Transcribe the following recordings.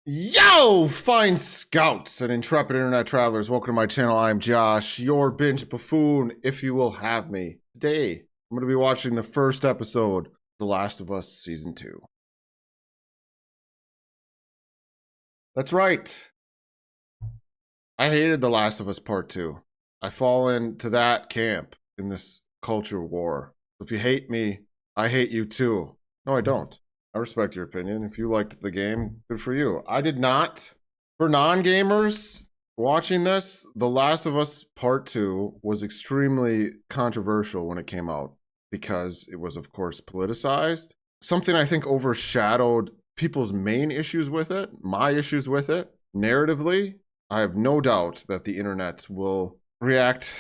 Yo, fine scouts and intrepid internet travelers, welcome to my channel. I'm Josh, your binge buffoon, if you will have me. Today, I'm going to be watching the first episode of The Last of Us Season 2. That's right. I hated The Last of Us Part 2. I fall into that camp in this culture war. If you hate me, I hate you too. No, I don't. I respect your opinion. If you liked the game, good for you. I did not. For non-gamers watching this, The Last of Us Part 2 was extremely controversial when it came out because it was, of course, politicized. Something I think overshadowed people's main issues with it, my issues with it, narratively. I have no doubt that the internet will react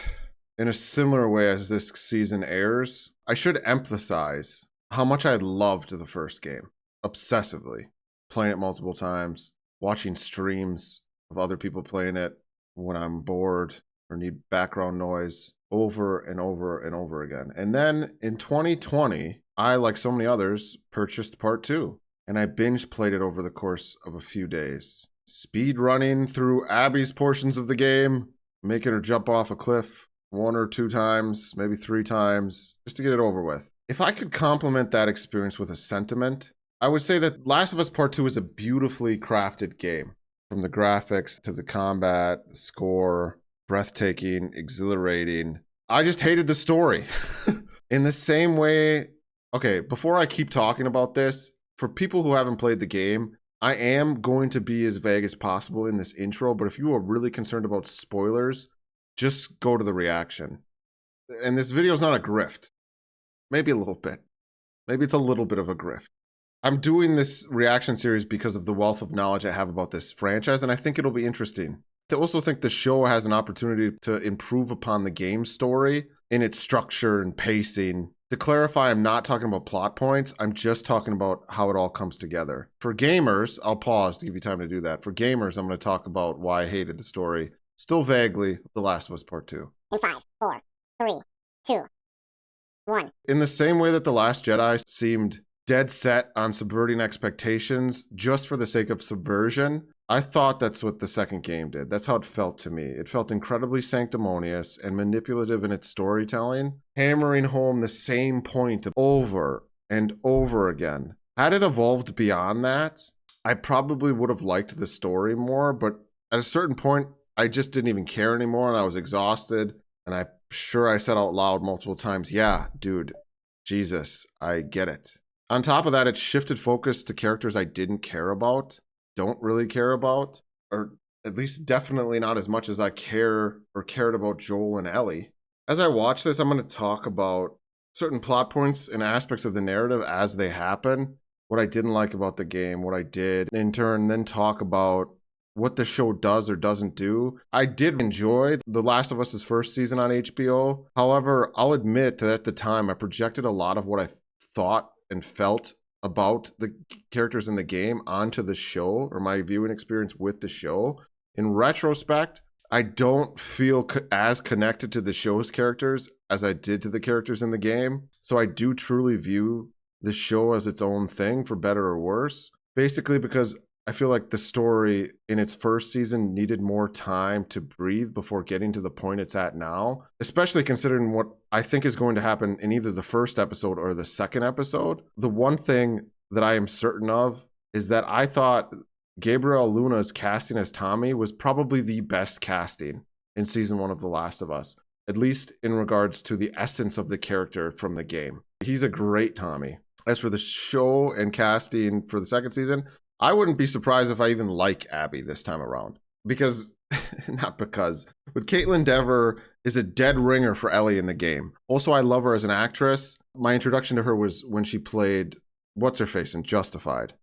in a similar way as this season airs. I should emphasize how much I loved the first game, obsessively, playing it multiple times, watching streams of other people playing it when I'm bored or need background noise over and over and over again. And then in 2020, I, like so many others, purchased Part 2, and I binge played it over the course of a few days. Speed running through Abby's portions of the game, making her jump off a cliff 1 or 2 times, maybe 3 times, just to get it over with. If I could complement that experience with a sentiment, I would say that Last of Us Part 2 is a beautifully crafted game. From the graphics to the combat, the score, breathtaking, exhilarating. I just hated the story. In the same way, okay, before I keep talking about this, for people who haven't played the game, I am going to be as vague as possible in this intro, but if you are really concerned about spoilers, just go to the reaction. And this video is not a grift. Maybe a little bit. Maybe it's a little bit of a grift. I'm doing this reaction series because of the wealth of knowledge I have about this franchise, and I think it'll be interesting. I also think the show has an opportunity to improve upon the game story in its structure and pacing. To clarify, I'm not talking about plot points. I'm just talking about how it all comes together. For gamers, I'll pause to give you time to do that. For gamers, I'm going to talk about why I hated the story, still vaguely, The Last of Us Part 2. In 5, 4, 3, 2, 1. In the same way that The Last Jedi seemed dead set on subverting expectations just for the sake of subversion, I thought that's what the second game did. That's how it felt to me. It felt incredibly sanctimonious and manipulative in its storytelling, hammering home the same point over and over again. Had it evolved beyond that, I probably would have liked the story more, but at a certain point, I just didn't even care anymore, and I was exhausted, and I'm sure I said out loud multiple times, yeah, dude, Jesus, I get it. On top of that, it shifted focus to characters I didn't care about, don't really care about, or at least definitely not as much as I care or cared about Joel and Ellie. As I watch this, I'm going to talk about certain plot points and aspects of the narrative as they happen, what I didn't like about the game, what I did, in turn, then talk about what the show does or doesn't do. I did enjoy The Last of Us's first season on HBO. However, I'll admit that at the time, I projected a lot of what I thought and felt about the characters in the game onto the show, or my viewing experience with the show. In retrospect, I don't feel as connected to the show's characters as I did to the characters in the game. So I do truly view the show as its own thing, for better or worse. Basically because I feel like the story in its first season needed more time to breathe before getting to the point it's at now, especially considering what I think is going to happen in either the first episode or the second episode. The one thing that I am certain of is that I thought Gabriel Luna's casting as Tommy was probably the best casting in season 1 of The Last of Us, at least in regards to the essence of the character from the game. He's a great Tommy. As for the show and casting for the second season, I wouldn't be surprised if I even like Abby this time around. Because, not because, but Caitlin Dever is a dead ringer for Ellie in the game. Also, I love her as an actress. My introduction to her was when she played What's-Her-Face in Justified.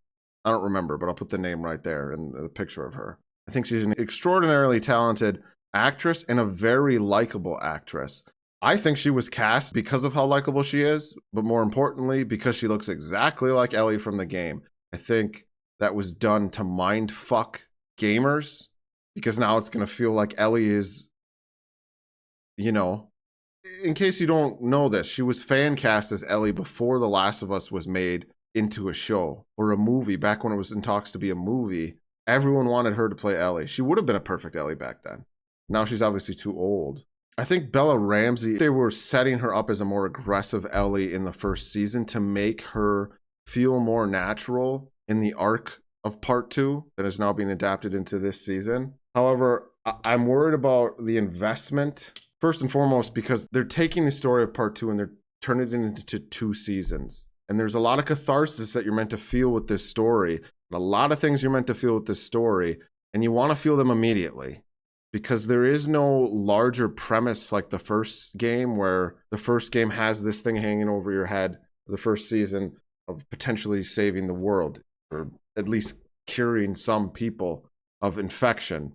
I don't remember, but I'll put the name right there in the picture of her. I think she's an extraordinarily talented actress and a very likable actress. I think she was cast because of how likable she is, but more importantly, because she looks exactly like Ellie from the game. I think that was done to mind fuck gamers, because now it's going to feel like Ellie is, you know, in case you don't know this, she was fan cast as Ellie before The Last of Us was made into a show or a movie, back when it was in talks to be a movie. Everyone wanted her to play Ellie. She would have been a perfect Ellie back then. Now she's obviously too old. I think Bella Ramsey, they were setting her up as a more aggressive Ellie in the first season to make her feel more natural in the arc of part 2 that is now being adapted into this season. However, I'm worried about the investment, first and foremost, because they're taking the story of part 2 and they're turning it into 2 seasons. And there's a lot of catharsis that you're meant to feel with this story, a lot of things you're meant to feel with this story, and you want to feel them immediately. Because there is no larger premise like the first game, where the first game has this thing hanging over your head, the first season, of potentially saving the world, or at least curing some people of infection.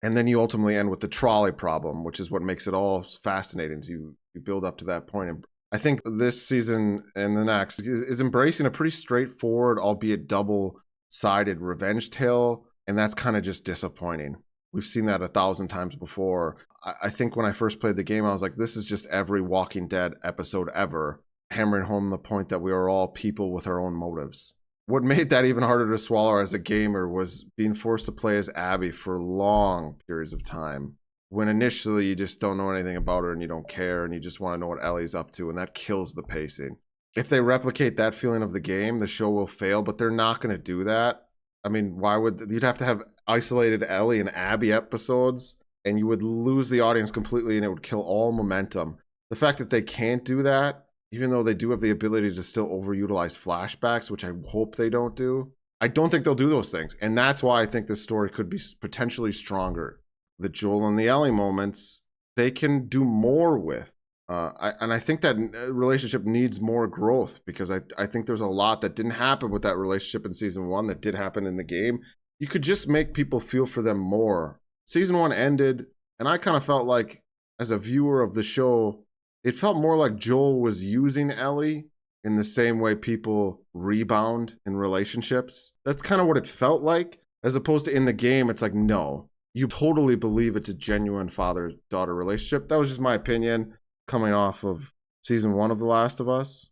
And then you ultimately end with the trolley problem, which is what makes it all fascinating. So you build up to that point. And I think this season and the next is embracing a pretty straightforward, albeit double-sided revenge tale. And that's kind of just disappointing. We've seen that 1,000 times before. I think when I first played the game, I was like, this is just every Walking Dead episode ever, hammering home the point that we are all people with our own motives. What made that even harder to swallow as a gamer was being forced to play as Abby for long periods of time, when initially you just don't know anything about her and you don't care and you just want to know what Ellie's up to, and that kills the pacing. If they replicate that feeling of the game, the show will fail, but they're not going to do that. I mean, why would you'd have to have isolated Ellie and Abby episodes, and you would lose the audience completely, and it would kill all momentum. The fact that they can't do that, even though they do have the ability to still overutilize flashbacks, which I hope they don't do, I don't think they'll do those things. And that's why I think this story could be potentially stronger. The Joel and the Ellie moments, they can do more with. I think that relationship needs more growth, because I think there's a lot that didn't happen with that relationship in season 1 that did happen in the game. You could just make people feel for them more. Season 1 ended, and I kind of felt like, as a viewer of the show, it felt more like Joel was using Ellie in the same way people rebound in relationships. That's kind of what it felt like, as opposed to in the game, it's like, no, you totally believe it's a genuine father-daughter relationship. That was just my opinion, coming off of season 1 of The Last of Us.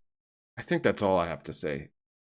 I think that's all I have to say.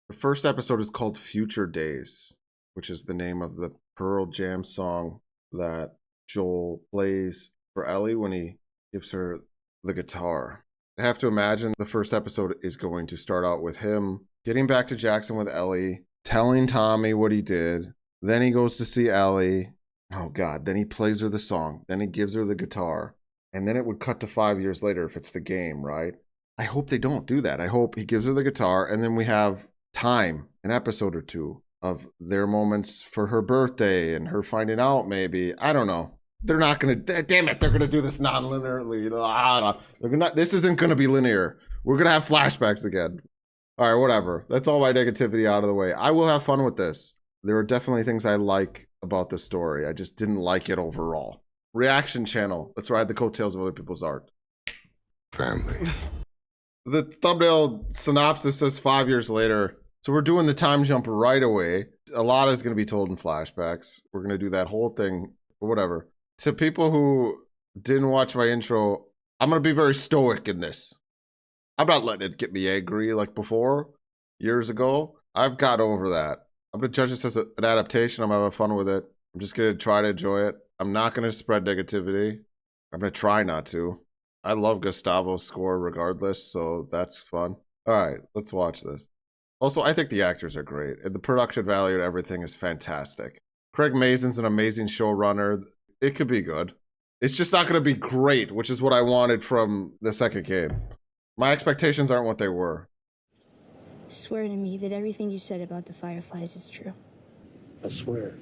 The first episode is called Future Days, which is the name of the Pearl Jam song that Joel plays for Ellie when he gives her the guitar. I have to imagine the first episode is going to start out with him getting back to Jackson with Ellie, telling Tommy what he did. Then he goes to see Ellie. Oh God, then he plays her the song. Then he gives her the guitar. And then it would cut to 5 years later if it's the game, right? I hope they don't do that. I hope he gives her the guitar, and then we have time, an episode or two, of their moments for her birthday and her finding out, maybe. I don't know. They're not going to, damn it, they're going to do this non-linearly. This isn't going to be linear. We're going to have flashbacks again. All right, whatever. That's all my negativity out of the way. I will have fun with this. There are definitely things I like about the story. I just didn't like it overall. Reaction channel. Let's ride the coattails of other people's art. Family. The thumbnail synopsis says 5 years later. So we're doing the time jump right away. A lot is going to be told in flashbacks. We're going to do that whole thing, or whatever. To people who didn't watch my intro, I'm going to be very stoic in this. I'm not letting it get me angry like before, years ago. I've got over that. I'm going to judge this as an adaptation. I'm going to have fun with it. I'm just going to try to enjoy it. I'm not going to spread negativity. I'm going to try not to. I love Gustavo's score regardless, so that's fun. All right, let's watch this. Also, I think the actors are great. And the production value and everything is fantastic. Craig Mazin's an amazing showrunner. It could be good. It's just not going to be great, which is what I wanted from the second game. My expectations aren't what they were. Swear to me that everything you said about the Fireflies is true. I swear.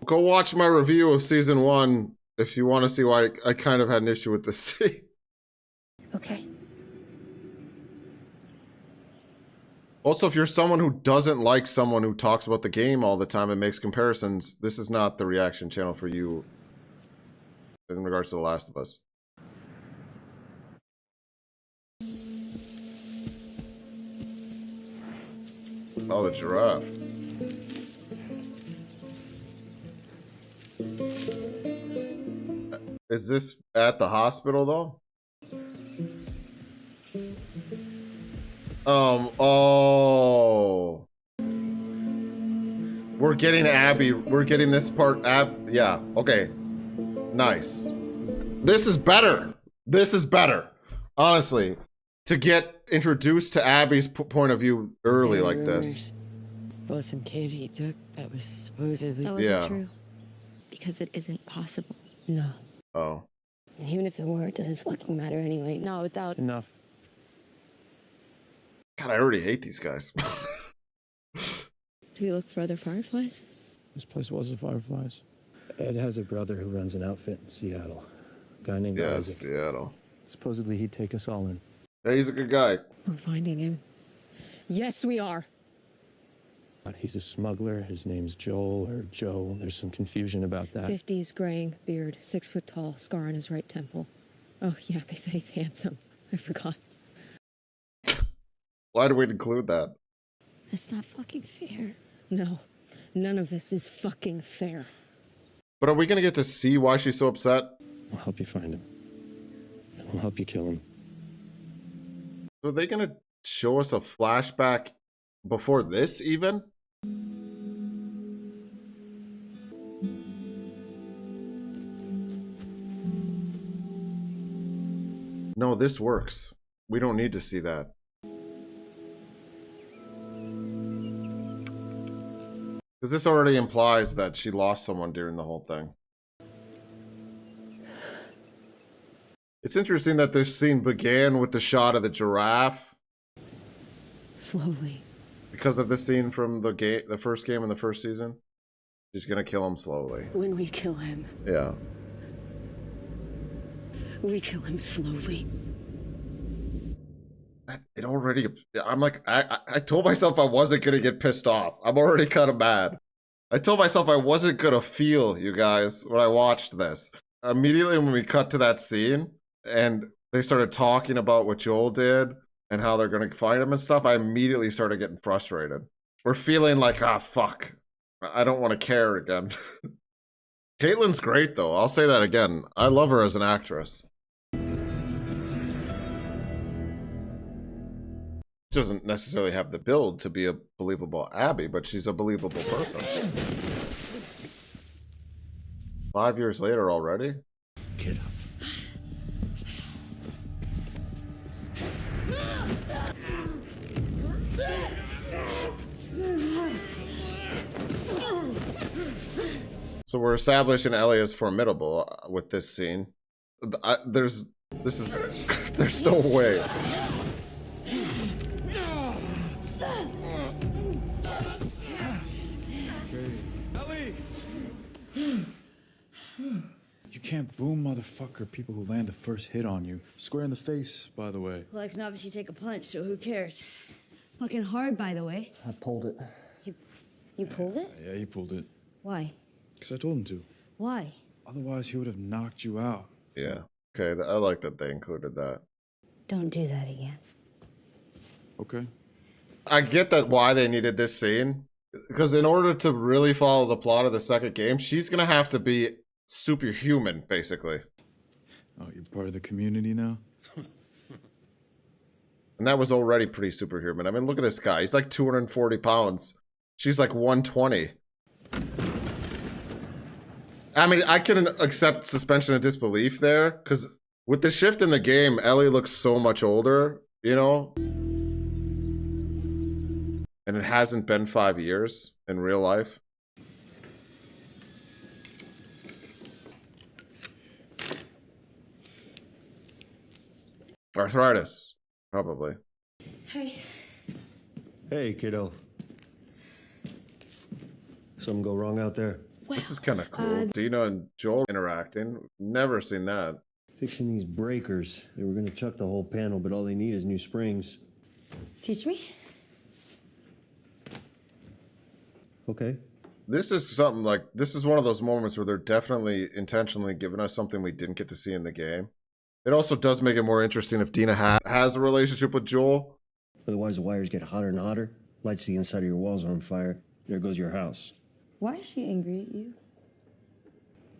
Go watch my review of season 1 if you want to see why I kind of had an issue with this scene. Okay. Also, if you're someone who doesn't like someone who talks about the game all the time and makes comparisons, this is not the reaction channel for you in regards to The Last of Us. Oh, the giraffe. Is this at the hospital, though? Oh. We're getting Abby. We're getting this part. Yeah. Okay. Nice. This is better. This is better. Honestly, to get introduced to Abby's point of view early like this. Well, some kid he took that was supposedly... That wasn't Yeah. true. Because it isn't possible. No. Oh. And even if it were, it doesn't fucking matter anyway. Not without... Enough. God, I already hate these guys. Do we look for other fireflies? This place was the Fireflies. Ed has a brother who runs an outfit in Seattle. A guy named Yeah, Isaac. Seattle. Supposedly he'd take us all in. Yeah, he's a good guy. We're finding him. Yes, we are. But he's a smuggler. His name's Joel or Joe. There's some confusion about that. 50s, graying, beard, 6 foot tall, scar on his right temple. Oh, yeah, they say he's handsome. I forgot. Why do we include that? It's not fucking fair. No, none of this is fucking fair. But are we gonna get to see why she's so upset? I'll help you find him. I'll help you kill him. So are they gonna show us a flashback before this even? No, this works. We don't need to see that. Because this already implies that she lost someone during the whole thing. It's interesting that this scene began with the shot of the giraffe Slowly. because of the scene from the first game in the first season. She's gonna kill him slowly. When we kill him, Yeah. we kill him slowly. It already. I'm like, I told myself I wasn't gonna get pissed off. I'm already kind of mad. I told myself I wasn't gonna feel, you guys, when I watched this. Immediately when we cut to that scene and they started talking about what Joel did and how they're gonna find him and stuff, I immediately started getting frustrated. We're feeling like, ah, fuck. I don't want to care again. Caitlyn's great though. I'll say that again. I love her as an actress. Doesn't necessarily have the build to be a believable Abby, but she's a believable person. 5 years later already? Get up. So we're establishing Ellie as formidable with this scene. There's no way. Ellie! You can't boom, motherfucker, people who land a first hit on you. Square in the face, by the way. Well, I can obviously take a punch, so who cares? Fucking hard, by the way. I pulled it. You pulled it? Yeah, he pulled it. Why? Because I told him to. Why? Otherwise, he would have knocked you out. Yeah. Okay, I like that they included that. Don't do that again. Okay. I get that why they needed this scene. Because in order to really follow the plot of the second game, she's going to have to be superhuman, basically. Oh, you're part of the community now? And that was already pretty superhuman. I mean, look at this guy. He's like 240 pounds. She's like 120. I mean, I can accept suspension of disbelief there, because with the shift in the game, Ellie looks so much older, you know? And it hasn't been 5 years in real life. Arthritis, probably. Hey. Hey, kiddo. Something go wrong out there? This is kind of cool. Dina and Joel interacting. Never seen that. Fixing these breakers. They were gonna chuck the whole panel, but all they need is new springs. Teach me? Okay. This is something like, this is one of those moments where they're definitely intentionally giving us something we didn't get to see in the game. It also does make it more interesting if Dina has a relationship with Joel. Otherwise, the wires get hotter and hotter. Lights the inside of your walls on fire. There goes your house. Why is she angry at you?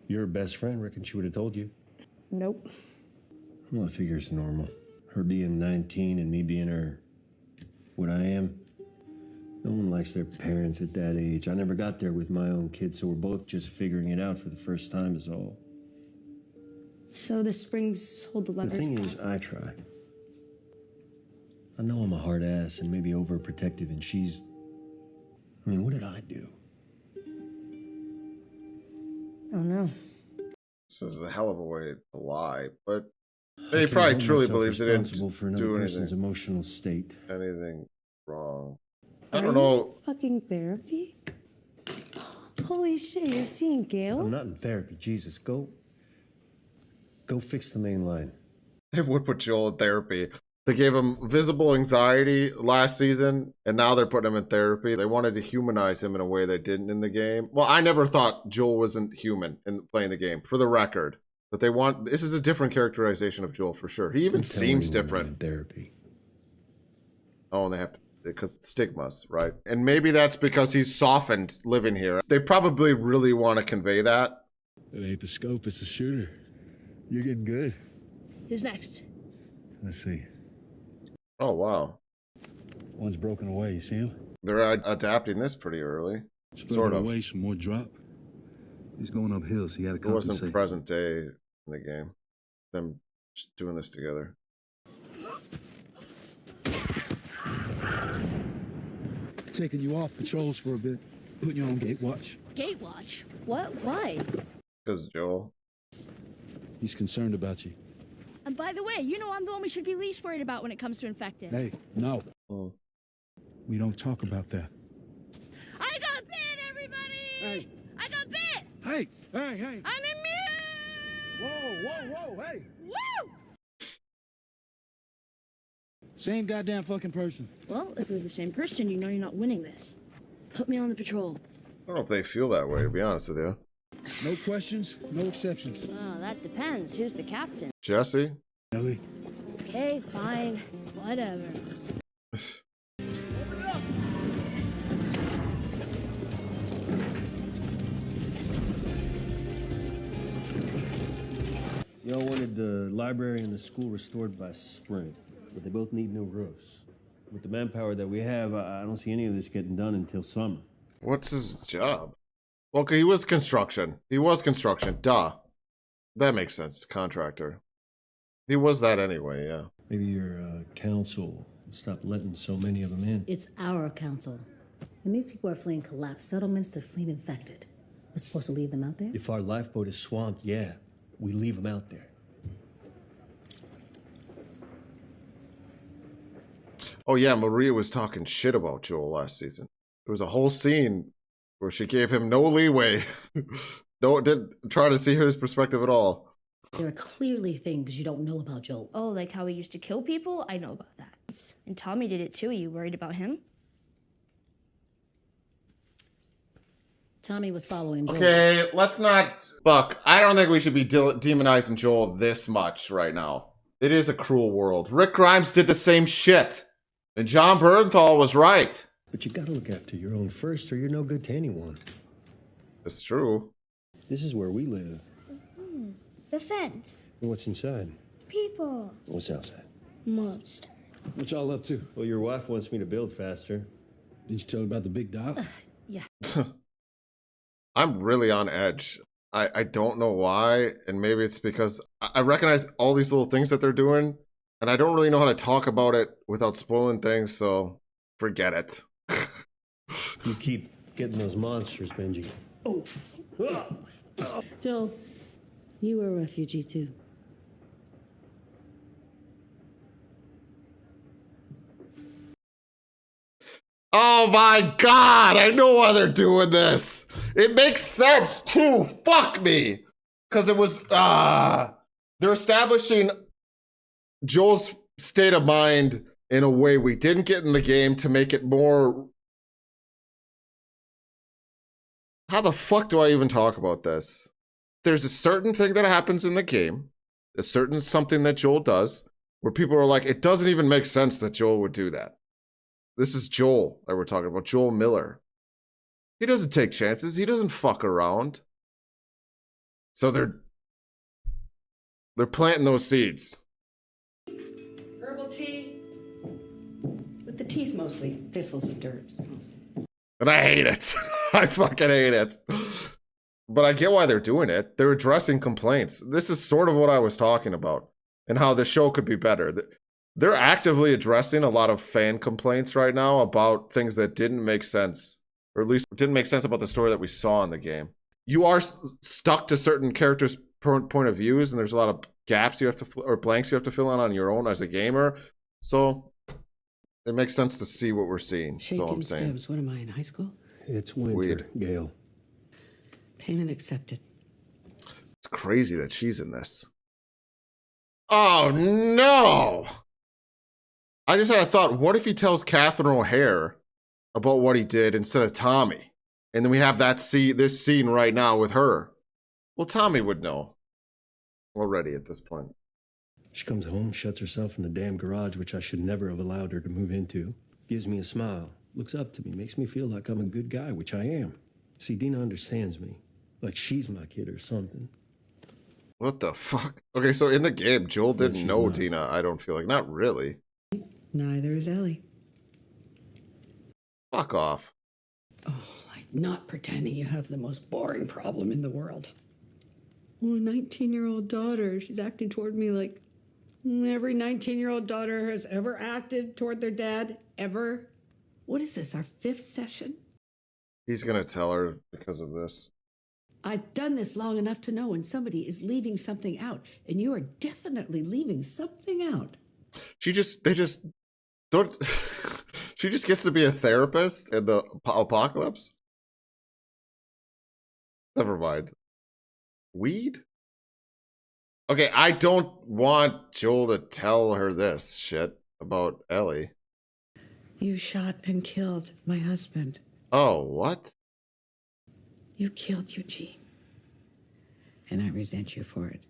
Your best friend, reckon she would have told you. Nope. Well, I figure it's normal. Her being 19 and me being her, what I am. No one likes their parents at that age. I never got there with my own kids, so we're both just figuring it out for the first time is all. So the springs hold the The levers? thing is, I try. I know I'm a hard ass and maybe overprotective, and she's... I mean, what did I do? I don't know. This is a hell of a way to lie, but I he can't probably hold truly myself believes they didn't responsible for another do person's anything, emotional state. anything wrong. I Are don't you know. in fucking therapy? Holy shit, you're seeing Gail? I'm not in therapy. Jesus, go fix the main line. They would put Joel in therapy. They gave him visible anxiety last season, and now they're putting him in therapy. They wanted to humanize him in a way they didn't in the game. Well, I never thought Joel wasn't human in playing the game, for the record. But this is a different characterization of Joel for sure. He even Don't tell seems anyone I'm different. in therapy. Oh, and they have to, because stigmas, right? And maybe that's because he's softened living here. They probably really want to convey that. It ain't the scope, it's the shooter. You're getting good. Who's next? Let's see. Oh, wow. One's broken away, you see him? They're adapting this pretty early. Further Sort of. away, some more drop. He's going uphill, so you gotta It wasn't compensate. present day in the game. Them just doing this together. Taking you off patrols for a bit, putting you on gate watch. Gatewatch. What? Why? Because Joel. He's concerned about you. And by the way, you know I'm the one we should be least worried about when it comes to infected. Hey, no. Oh. We don't talk about that. I got bit, everybody! Hey. I got bit! Hey! Hey, hey! I'm immune! Whoa, hey! Woo! Same goddamn fucking person. Well, if we're the same person, you know you're not winning this. Put me on the patrol. I don't know if they feel that way, to be honest with you. No questions, no exceptions. Well, that depends. Who's the captain? Jesse? Ellie? Okay, fine. Whatever. Y'all wanted the library and the school restored by spring, but they both need new roofs. With the manpower that we have, I don't see any of this getting done until summer. What's his job? Well, okay, he was construction. He was construction. Duh. That makes sense. Contractor. He was that anyway, yeah. Maybe your council will stop letting so many of them in. It's our council. When these people are fleeing collapsed settlements, they're fleeing infected. We're supposed to leave them out there? If our lifeboat is swamped, yeah, we leave them out there. Oh yeah, Maria was talking shit about Joel last season. There was a whole scene where she gave him no leeway. Didn't try to see his perspective at all. There are clearly things you don't know about Joel. Oh, like how he used to kill people? I know about that. And Tommy did it too. Are you worried about him? Tommy was following Joel. Okay, let's not... Buck, I don't think we should be demonizing Joel this much right now. It is a cruel world. Rick Grimes did the same shit. And John Bernthal was right. But you gotta look after your own first, or you're no good to anyone. It's true. This is where we live. The fence. What's inside? People. What's outside? Monster. What y'all up to? Well, your wife wants me to build faster. Didn't you tell her about the big dog? I'm really on edge. I don't know why, and maybe it's because I recognize all these little things that they're doing, and I don't really know how to talk about it without spoiling things, so forget it. You keep getting those monsters, Benji. Oh. Joel, you were a refugee too. Oh my god, I know why they're doing this. It makes sense too. Fuck me. Because it was, they're establishing Joel's state of mind in a way we didn't get in the game to make it more... How the fuck do I even talk about this? There's a certain thing that happens in the game, a certain something that Joel does, where people are like, it doesn't even make sense that Joel would do that. This is Joel that we're talking about, Joel Miller. He doesn't take chances. He doesn't fuck around. So they're planting those seeds. Herbal tea. But the tea's mostly thistles and dirt. And I hate it. I fucking hate it. But I get why they're doing it. They're addressing complaints. This is sort of what I was talking about and how the show could be better. They're actively addressing a lot of fan complaints right now about things that didn't make sense, or at least didn't make sense about the story that we saw in the game. You are stuck to certain characters' point of views, and there's a lot of gaps you have to or blanks you have to fill in on your own as a gamer. So it makes sense to see what we're seeing. That's all I'm saying. What am I, in high school? It's winter, Weird. Gail. Payment accepted. It's crazy that she's in this. Oh no! I just had a thought, what if he tells Catherine O'Hare about what he did instead of Tommy? And then we have this scene right now with her. Well, Tommy would know already at this point. She comes home, shuts herself in the damn garage, which I should never have allowed her to move into. Gives me a smile, looks up to me, makes me feel like I'm a good guy, which I am. See, Dina understands me, like she's my kid or something. What the fuck? Okay, so in the game, Joel didn't know Dina, I don't feel like. Not really. Neither is Ellie. Fuck off. Oh, like not pretending you have the most boring problem in the world. Oh, a 19-year-old daughter. She's acting toward me like every 19-year-old daughter has ever acted toward their dad, ever. What is this, our 5th session? He's gonna tell her because of this. I've done this long enough to know when somebody is leaving something out, and you are definitely leaving something out. They just don't. She just gets to be a therapist in the apocalypse. Never mind. Weed? Okay, I don't want Joel to tell her this shit about Ellie. You shot and killed my husband. Oh, what? You killed Eugene. And I resent you for it.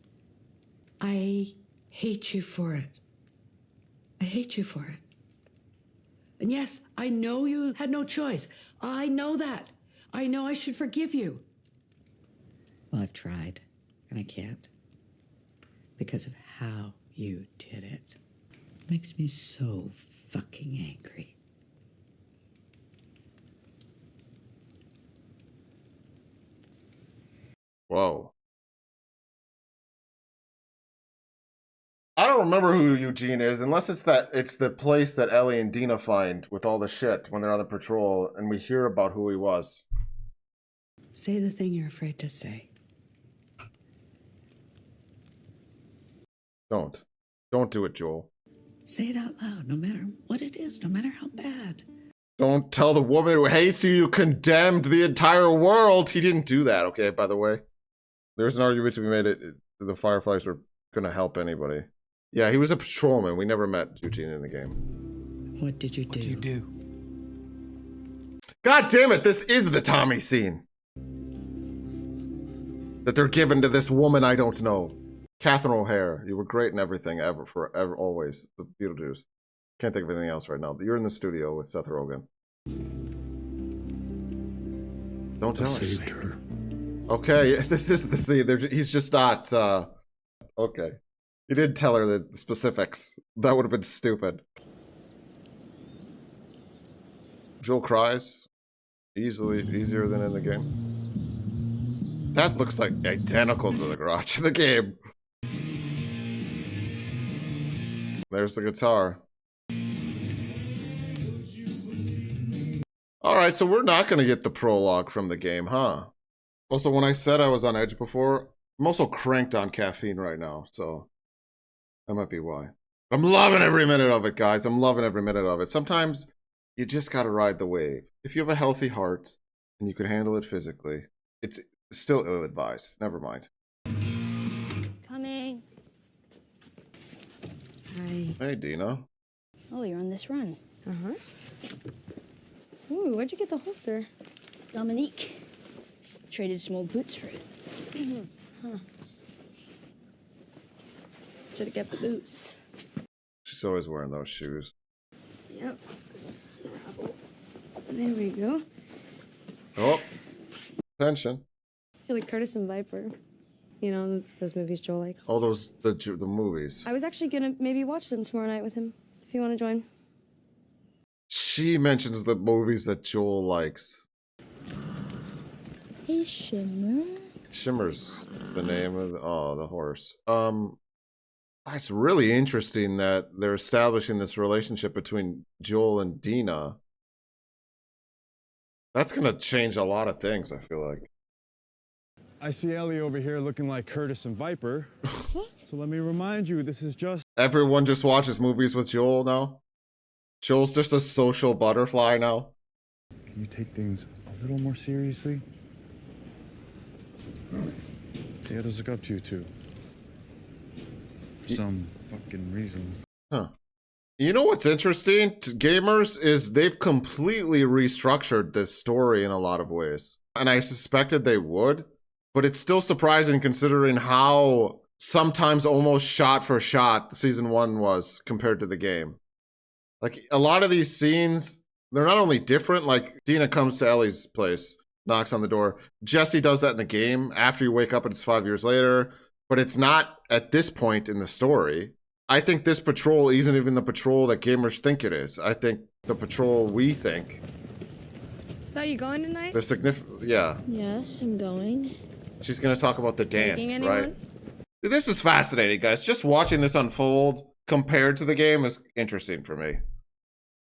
I hate you for it. I hate you for it. And yes, I know you had no choice. I know that. I know I should forgive you. Well, I've tried, and I can't. Because of how you did it. It makes me so fucking angry. Whoa. I don't remember who Eugene is, unless it's the place that Ellie and Dina find with all the shit when they're on the patrol, and we hear about who he was. Say the thing you're afraid to say. Don't do it, Joel. Say it out loud, no matter what it is, no matter how bad. Don't tell the woman who hates you condemned the entire world. He didn't do that, okay, by the way. There's an argument to be made that the Fireflies were going to help anybody. Yeah, he was a patrolman. We never met Eugene in the game. What did you do? God damn it, this is the Tommy scene. That they're given to this woman I don't know. Catherine O'Hare, you were great in everything, forever, always. The Beetlejuice. Can't think of anything else right now. You're in the studio with Seth Rogen. Don't tell her. Okay, this is the scene. He's just not, okay. He didn't tell her the specifics. That would have been stupid. Joel cries. Easier than in the game. That looks like identical to the garage in the game. There's the guitar. Alright, so we're not going to get the prologue from the game, huh? Also, when I said I was on edge before, I'm also cranked on caffeine right now, so that might be why. I'm loving every minute of it, guys. I'm loving every minute of it. Sometimes you just got to ride the wave. If you have a healthy heart and you can handle it physically, it's still ill-advised. Never mind. Coming. Hi. Hey, Dina. Oh, you're on this run. Uh-huh. Ooh, where'd you get the holster? Dominique. Traded some old boots for it. Huh. Should have kept the boots. She's always wearing those shoes. Yep. There we go. Oh. Attention. I like Curtis and Viper. You know, those movies Joel likes. All those, the movies. I was actually gonna maybe watch them tomorrow night with him, if you want to join. She mentions the movies that Joel likes. Hey, Shimmer. Shimmer's the name of the horse. It's really interesting that they're establishing this relationship between Joel and Dina. That's gonna change a lot of things, I feel like. I see Ellie over here looking like Curtis and Viper. So let me remind you, this is just... Everyone just watches movies with Joel now. Joel's just a social butterfly now. Can you take things a little more seriously? The others look up to you too. For some fucking reason. Huh. You know what's interesting to gamers is they've completely restructured this story in a lot of ways. And I suspected they would, but it's still surprising considering how sometimes almost shot for shot season 1 was compared to the game. Like a lot of these scenes, they're not only different, like Dina comes to Ellie's place, knocks on the door. Jesse does that in the game after you wake up and it's 5 years later, but it's not at this point in the story. I think this patrol isn't even the patrol that gamers think it is. I think the patrol we think. So you going tonight? The significant, yeah. Yes, I'm going. She's gonna talk about the dance, Taking anyone? right? This is fascinating, guys. Just watching this unfold compared to the game is interesting for me.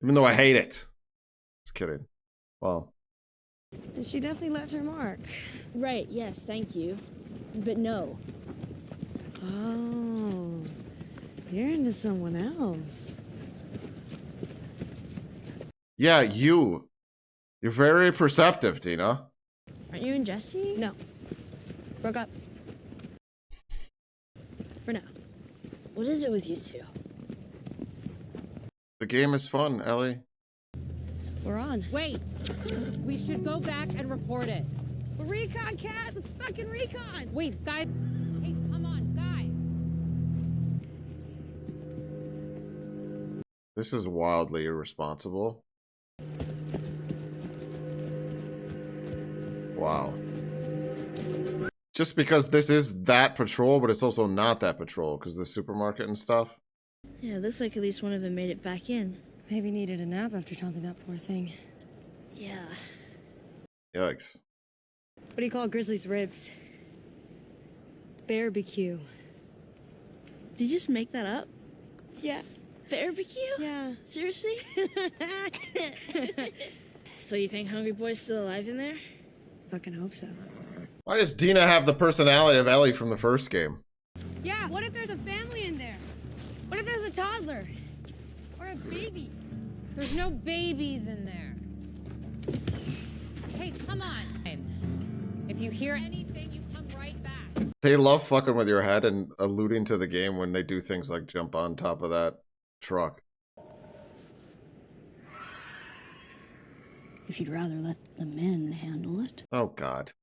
Even though I hate it. Just kidding. Well. And she definitely left her mark. Right, yes, thank you. But no. Oh, you're into someone else. Yeah, you. You're very perceptive, Tina. Aren't you and Jesse? No. Broke up. For now. What is it with you two? The game is fun, Ellie. We're on. Wait! We should go back and report it. We're recon, Cat. Let's fucking recon. Wait, guys. Hey, come on, guys. This is wildly irresponsible. Wow. Just because this is that patrol, but it's also not that patrol, because the supermarket and stuff. Yeah, looks like at least one of them made it back in. Maybe needed a nap after chomping that poor thing. Yeah. Yikes. What do you call Grizzly's ribs? Barbecue. Did you just make that up? Yeah. Barbecue? Yeah. Seriously? So you think Hungry Boy's still alive in there? Fucking hope so. Why does Dina have the personality of Ellie from the first game? Yeah, what if there's a family in there? What if there's a toddler? Or a baby? There's no babies in there. Hey, come on. If you hear anything, you come right back. They love fucking with your head and alluding to the game when they do things like jump on top of that truck. If you'd rather let the men handle it. Oh, God.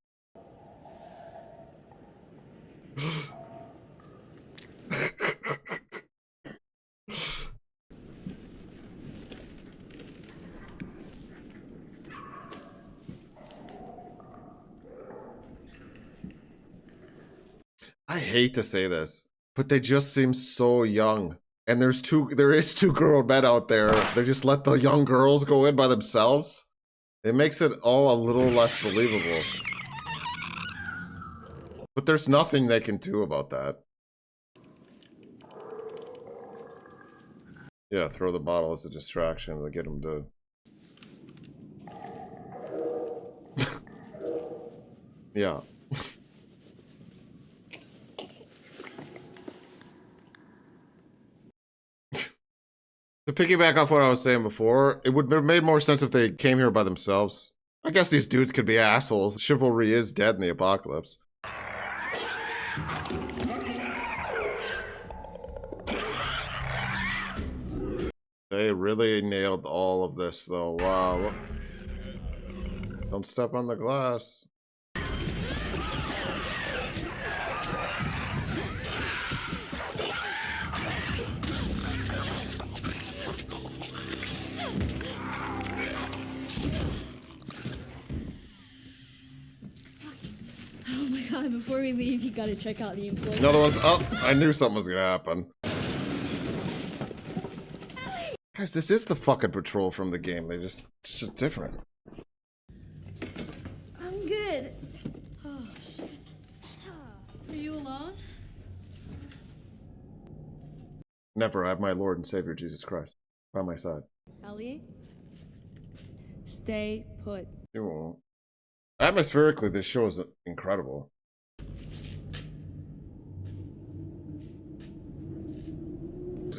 I hate to say this, but they just seem so young. And there is two grown men out there. They just let the young girls go in by themselves. It makes it all a little less believable. But there's nothing they can do about that. Yeah, throw the bottle as a distraction to get them to... Yeah. To piggyback off what I was saying before, it would have made more sense if they came here by themselves. I guess these dudes could be assholes. Chivalry is dead in the apocalypse. They really nailed all of this, though. Wow. Look. Don't step on the glass. Oh my god, before we leave, you gotta check out the employee. Another one's up. I knew something was gonna happen. Guys, this is the fucking patrol from the game. It's just different. I'm good. Oh, shit. Are you alone? Never have my Lord and Savior Jesus Christ by my side. Ellie? Stay put. You won't. Atmospherically, this show is incredible.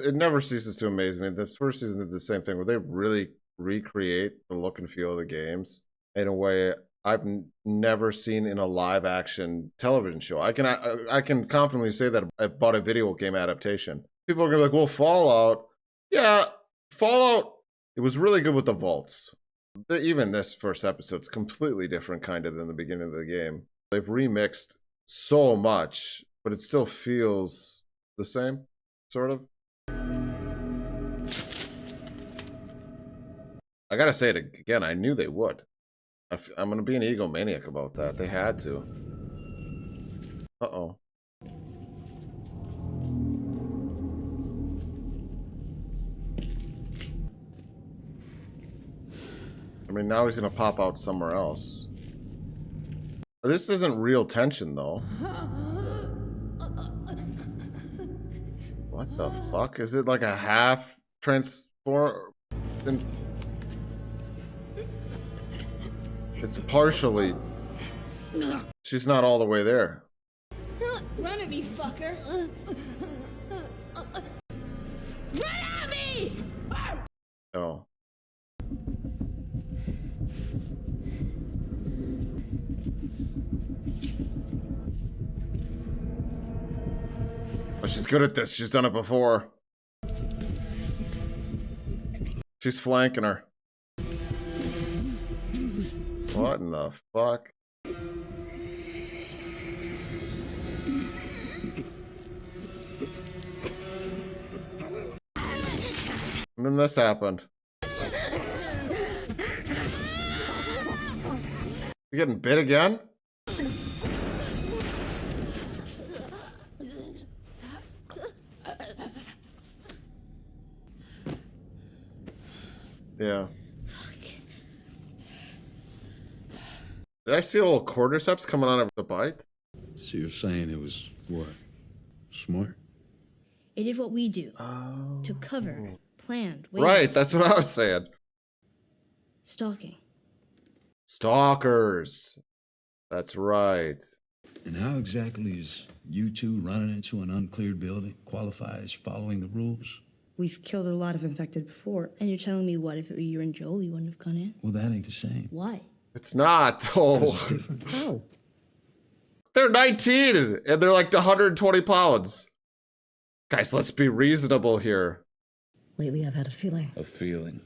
It never ceases to amaze me. The first season did the same thing where they really recreate the look and feel of the games in a way I've never seen in a live action television show. I can confidently say that about a video game adaptation. People are gonna be like, well, Fallout. Yeah, Fallout, it was really good with the vaults. Even this first episode's completely different kind of than the beginning of the game. They've remixed so much, but it still feels the same, sort of. I gotta say it again, I knew they would. I'm gonna be an egomaniac about that. They had to. Uh-oh. I mean, now he's gonna pop out somewhere else. This isn't real tension, though. What the fuck? Is it like a half transform? It's partially. She's not all the way there. Run at me, fucker! Run at me! Oh. But she's good at this. She's done it before. She's flanking her. What in the fuck? And then this happened. You getting bit again? Yeah. Fuck. Did I see a little cordyceps coming out of the bite? So you're saying it was what? Smart? It did what we do. Took cover. Planned. Waited. Right, that's what I was saying. Stalking. Stalkers. That's right. And how exactly is you two running into an uncleared building qualify as following the rules? We've killed a lot of infected before. And you're telling me what, if it were you and Joel, you wouldn't have gone in? Well, that ain't the same. Why? It's not. Oh. It's different. How? They're 19 and they're like 120 pounds. Guys, let's be reasonable here. Lately, I've had a feeling. A feeling.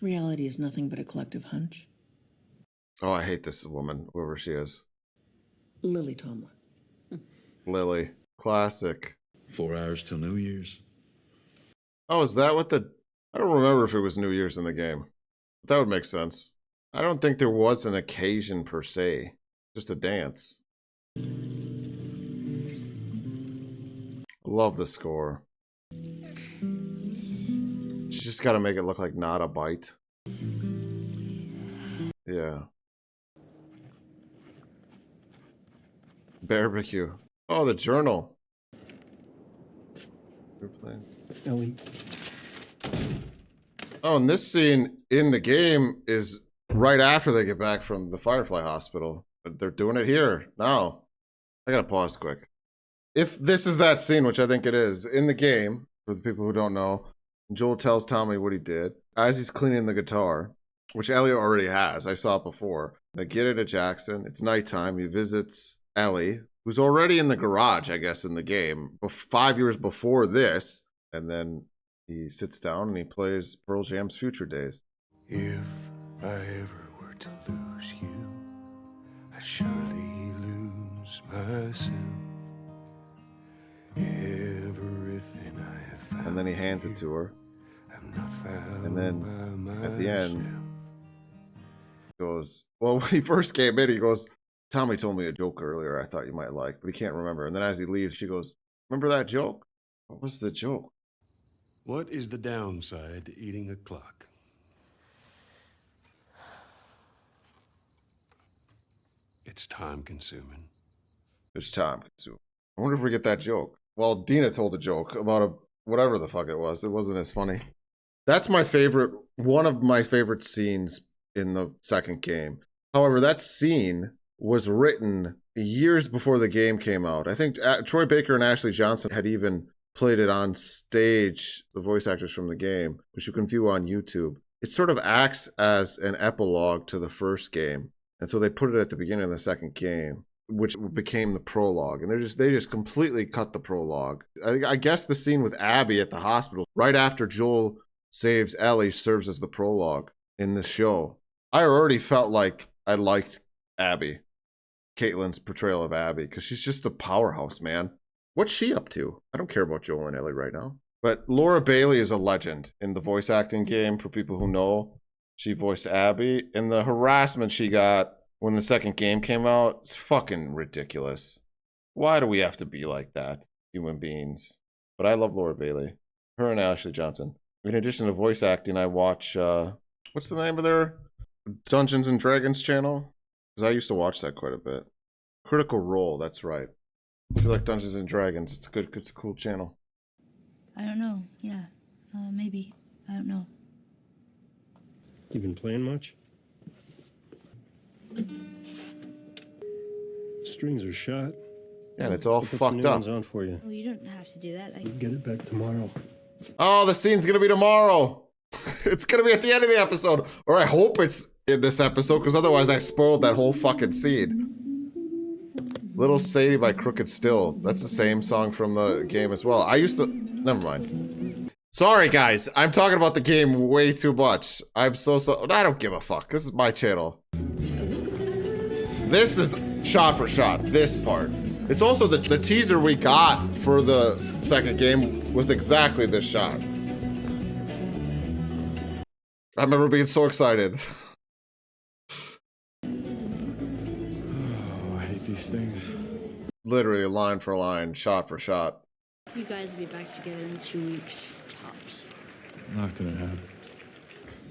Reality is nothing but a collective hunch. Oh, I hate this woman, whoever she is. Lily Tomlin. Lily. Classic. 4 hours till New Year's. Oh, is that what the... I don't remember if it was New Year's in the game. But that would make sense. I don't think there was an occasion per se. Just a dance. Love the score. She's just got to make it look like not a bite. Yeah. Barbecue. Oh, the journal. Ellie. Oh, and this scene in the game is right after they get back from the Firefly Hospital. But they're doing it here now. I gotta pause quick. If this is that scene, which I think it is, in the game, for the people who don't know, Joel tells Tommy what he did as he's cleaning the guitar, which Ellie already has. I saw it before. They get into Jackson. It's nighttime. He visits Ellie, who's already in the garage, I guess, in the game, 5 years before this. And then he sits down and he plays Pearl Jam's Future Days. If I ever were to lose you, I'd surely lose myself. Everything I have found. And then he hands it to her. And then at the end, he goes, well, when he first came in, he goes, Tommy told me a joke earlier I thought you might like, but he can't remember. And then as he leaves, she goes, remember that joke? What was the joke? What is the downside to eating a clock? It's time consuming. It's time consuming. I wonder if we get that joke. Well, Dina told a joke about a whatever the fuck it was. It wasn't as funny. That's my favorite, one of my favorite scenes in the second game. However, that scene was written years before the game came out. I think Troy Baker and Ashley Johnson had even played it on stage, the voice actors from the game, which you can view on YouTube. It sort of acts as an epilogue to the first game. And so they put it at the beginning of the second game, which became the prologue. And they just completely cut the prologue. I guess the scene with Abby at the hospital, right after Joel saves Ellie, serves as the prologue in the show. I already felt like I liked Abby, Caitlin's portrayal of Abby, because she's just a powerhouse, man. What's she up to? I don't care about Joel and Ellie right now. But Laura Bailey is a legend in the voice acting game, for people who know. She voiced Abby, and the harassment she got when the second game came out is fucking ridiculous. Why do we have to be like that, human beings? But I love Laura Bailey. Her and Ashley Johnson. In addition to voice acting, I watch, what's the name of their Dungeons and Dragons channel? Because I used to watch that quite a bit. Critical Role, that's right. If you like Dungeons and Dragons, it's a cool channel. I don't know. Yeah. Maybe. I don't know. You been playing much? Strings are shot. Yeah, and it's all I'll put some fucked new up. ones on for you. Oh, you don't have to do that. Get it back tomorrow. Oh, the scene's gonna be tomorrow. It's gonna be at the end of the episode. Or I hope it's in this episode, because otherwise I spoiled that whole fucking scene. Little Sadie by Crooked Still. That's the same song from the game as well. I used to... Never mind. Sorry, guys. I'm talking about the game way too much. I'm so... I don't give a fuck. This is my channel. This is shot for shot. This part. It's also the teaser we got for the second game was exactly this shot. I remember being so excited. Oh, I hate these things. Literally line for line, shot for shot. You guys will be back together in 2 weeks, tops. Not gonna happen.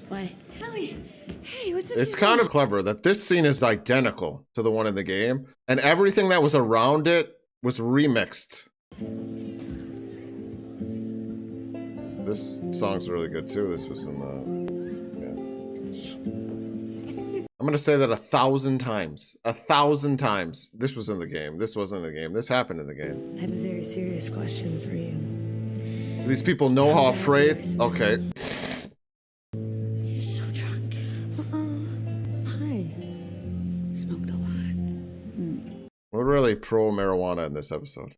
Why? Ellie, hey, what's up? It's kind of clever that this scene is identical to the one in the game, and everything that was around it was remixed. This song's really good too. This was in the... I'm gonna say that 1,000 times. 1,000 times. This was in the game. This wasn't in the game. This happened in the game. I have a very serious question for you. These people know how afraid... Okay. You're so drunk. Hi. Smoked a lot. We're really pro marijuana in this episode.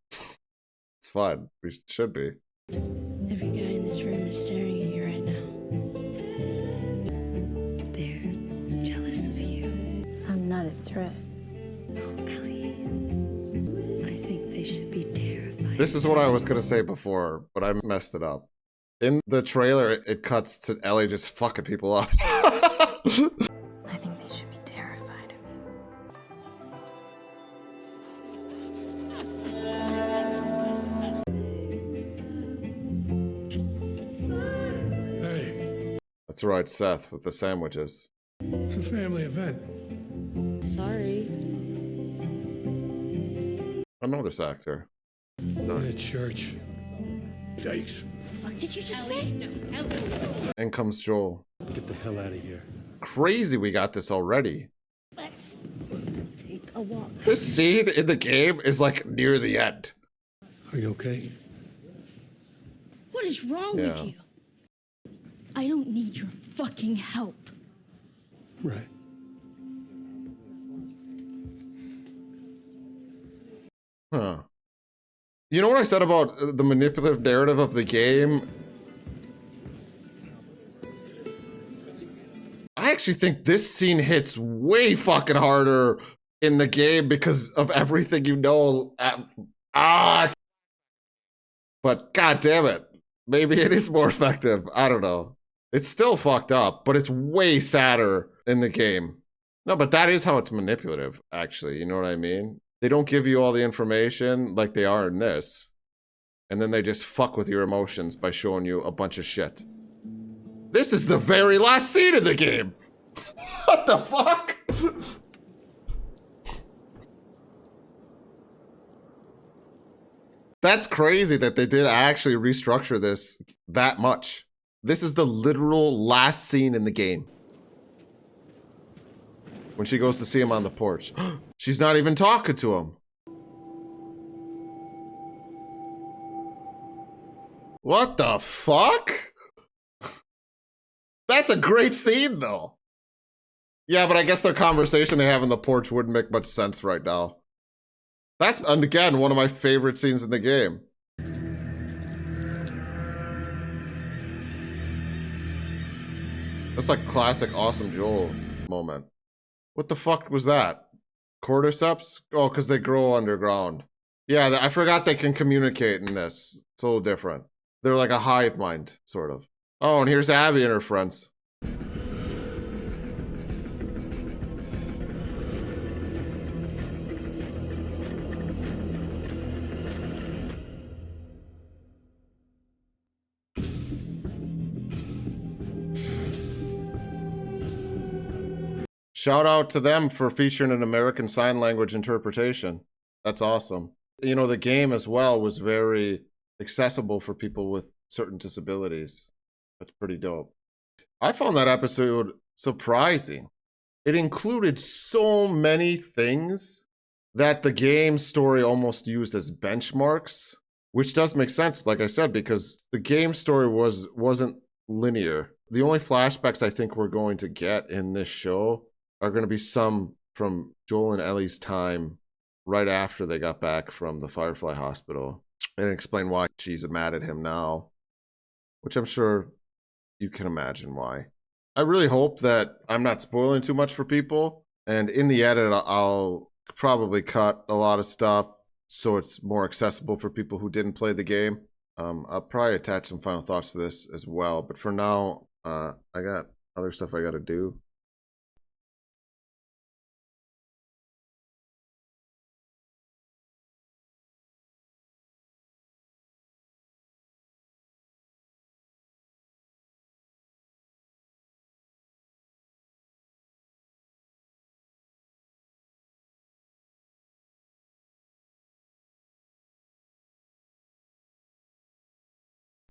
It's fine. We should be. Every guy in this room is staring at you right now. They're jealous of you. I'm not a threat. Oh, Ellie. I think they should be terrified. This is what I was gonna say before, but I messed it up. In the trailer, it cuts to Ellie just fucking people up. I think they should be terrified of Hey, That's right, Seth, with the sandwiches. it's a family event. you. Sorry. I know this actor. Not at church. Dykes. What did you just say? No, In comes Joel. Get the hell out of here. Crazy we got this already. Let's take a walk. This scene in the game is like near the end. Are you okay? What is wrong Yeah. with you? I don't need your fucking help. Right. Huh. You know what I said about the manipulative narrative of the game? I actually think this scene hits way fucking harder in the game because of everything you know. But god damn it. Maybe it is more effective. I don't know. It's still fucked up, but it's way sadder in the game. No, but that is how it's manipulative, actually. You know what I mean? They don't give you all the information like they are in this. And then they just fuck with your emotions by showing you a bunch of shit. This is the very last scene of the game! What the fuck? That's crazy that they did actually restructure this that much. This is the literal last scene in the game. When she goes to see him on the porch. She's not even talking to him. What the fuck? That's a great scene, though. Yeah, but I guess their conversation they have on the porch wouldn't make much sense right now. That's, and again, one of my favorite scenes in the game. That's like classic Awesome Joel moment. What the fuck was that? Cordyceps? Oh, because they grow underground. Yeah, I forgot they can communicate in this. It's a little different. They're like a hive mind, sort of. Oh, and here's Abby and her friends. Shout out to them for featuring an American Sign Language interpretation. That's awesome. You know, the game as well was very accessible for people with certain disabilities. That's pretty dope. I found that episode surprising. It included so many things that the game story almost used as benchmarks, which does make sense, like I said, because the game story wasn't linear. The only flashbacks I think we're going to get in this show are going to be some from Joel and Ellie's time right after they got back from the Firefly Hospital, and explain why she's mad at him now, which I'm sure you can imagine why. I really hope that I'm not spoiling too much for people, and in the edit I'll probably cut a lot of stuff so it's more accessible for people who didn't play the game. I'll probably attach some final thoughts to this as well, but for now, I got other stuff I got to do.